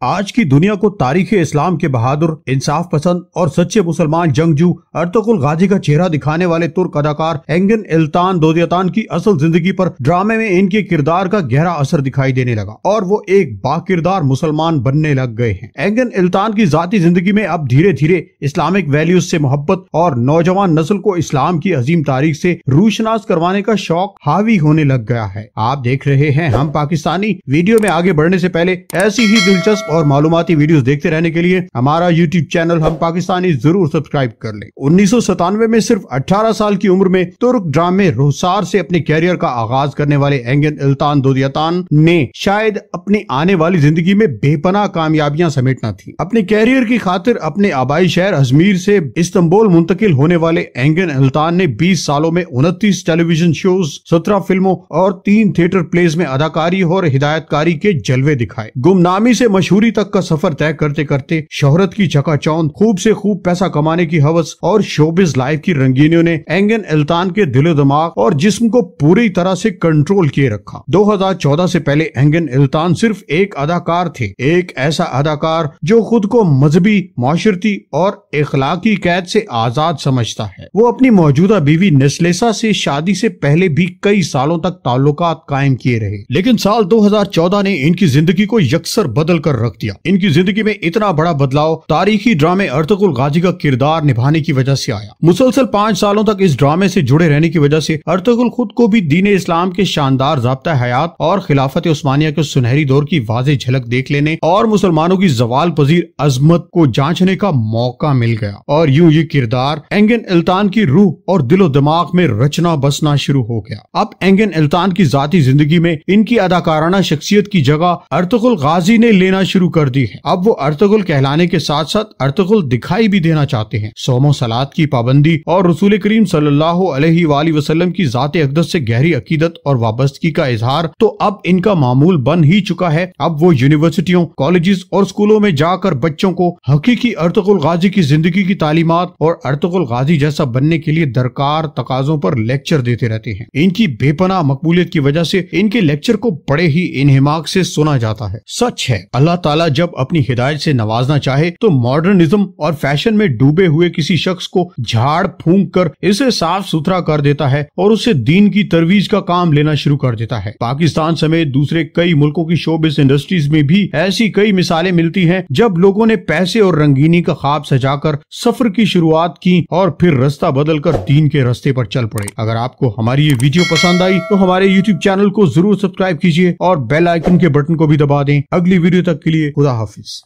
آج کی دنیا کو تاریخ اسلام کے بہادر، انصاف پسند اور سچے مسلمان جنگجو ارطغرل غازی کا چہرہ دکھانے والے ترک اداکار انگن التان دودیاتان کی اصل زندگی پر ڈرامے میں ان کے کردار کا گہرا اثر دکھائی دینے لگا اور وہ ایک باکردار مسلمان بننے لگ گئے ہیں۔ انگن التان کی ذاتی زندگی میں اب دھیرے دھیرے اسلامک ویلیوز سے محبت اور نوجوان نسل کو اسلام کی عظیم تاریخ سے روشناس کروانے کا شوق حاوی ہونے لگ گیا ہے۔ آپ دیکھ رہے ہیں ہم پاکستانی۔ ویڈیو میں آگے بڑھنے سے پہلے ایسی ہی دلچسپ اور معلوماتی ویڈیوز دیکھتے رہنے کے لیے ہمارا یوٹیوب چینل ہم پاکستانی ضرور سبسکرائب کر لیں۔ 1997 میں صرف 18 سال کی عمر میں ترک ڈرامے روسار سے اپنے کیریئر کا آغاز کرنے والے انگن التان دودیاتان نے شاید اپنی آنے والی زندگی میں بے پناہ کامیابیاں سمیٹنا تھی۔ اپنے کیریئر کی خاطر اپنے آبائی شہر ازمیر سے استنبول منتقل ہونے والے انگن التان نے 20 سالوں میں 29 ٹیلی ویژن شوز، 17 فلموں اور 3 تھیٹر پلیز میں اداکاری اور ہدایت کاری کے جلوے دکھائے۔ گمنامی سے مشہوری تک کا سفر طے کرتے کرتے شہرت کی چکا چوند، خوب سے خوب پیسہ کمانے کی ہوس اور شوبز لائف کی رنگینیوں نے انگن التان کے دل و دماغ اور جسم کو پوری طرح سے کنٹرول کیے رکھا۔ 2014 سے پہلے انگن التان صرف ایک اداکار تھے، ایک ایسا اداکار جو خود کو مذہبی، معاشرتی اور اخلاقی قید سے آزاد سمجھتا ہے۔ وہ اپنی موجودہ بیوی نسلیسا سے شادی سے پہلے بھی کئی سالوں تک تعلقات قائم کیے رہے، لیکن سال 2014 نے ان کی زندگی کو یکسر بدل کر رکھ دیا۔ ان کی زندگی میں اتنا بڑا بدلاؤ تاریخی ڈرامے ارطغرل غازی کا کردار نبھانے کی وجہ سے آیا۔ مسلسل 5 سالوں تک اس ڈرامے سے جڑے رہنے کی وجہ سے ارطغرل خود کو بھی دین اسلام کے شاندار ضابطہ حیات اور خلافت عثمانیہ کے سنہری دور کی واضح جھلک دیکھ لینے اور مسلمانوں کی زوال پذیر عظمت کو جانچنے کا موقع مل گیا، اور یوں یہ کردار انگن التان کی روح اور دل و دماغ میں رچنا بسنا شروع ہو گیا۔ اب انگن التان کی ذاتی زندگی میں ان کی اداکارانہ شخصیت کی جگہ ارطغرل غازی نے لینا شروع کر دی ہے۔ اب وہ ارطغرل کہلانے کے ساتھ ساتھ ارطغرل دکھائی بھی دینا چاہتے ہیں۔ صوم و صلات کی پابندی اور رسول کریم صلی اللہ علیہ وآلہ وسلم کی ذات اقدس سے گہری عقیدت اور وابستگی کا اظہار تو اب ان کا معمول بن ہی چکا ہے۔ اب وہ یونیورسٹیوں، کالجز اور اسکولوں میں جا کر بچوں کو حقیقی ارطغرل غازی کی زندگی کی تعلیمات اور ارطغرل غازی جیسا بننے کے لیے درکار تقاضوں پر لیکچر دیتے رہتے ہیں۔ ان کی بے پناہ مقبولیت کی وجہ سے ان کے لیکچر کو بڑے ہی انہماک سے سنا جاتا ہے۔ سچ ہے، اللہ تعالیٰ جب اپنی ہدایت سے نوازنا چاہے تو ماڈرنزم اور فیشن میں ڈوبے ہوئے کسی شخص کو جھاڑ پھونک کر اسے صاف ستھرا کر دیتا ہے اور اسے دین کی ترویج کا کام لینا شروع کر دیتا ہے۔ پاکستان سمیت دوسرے کئی ملکوں کی شوبز انڈسٹریز میں بھی ایسی کئی مثالیں ملتی ہیں جب لوگوں نے پیسے اور رنگینی کا خواب سجا کر سفر کی شروعات کی اور پھر رستہ بدل کر دین کے رستے پر چل پڑے۔ اگر آپ کو ہماری یہ ویڈیو پسند آئی تو ہمارے یوٹیوب چینل کو ضرور سبسکرائب کیجیے اور بیل آئیکن کے بٹن کو بھی دبا دیں۔ اگلی ویڈیو تک کے لیے خدا حافظ۔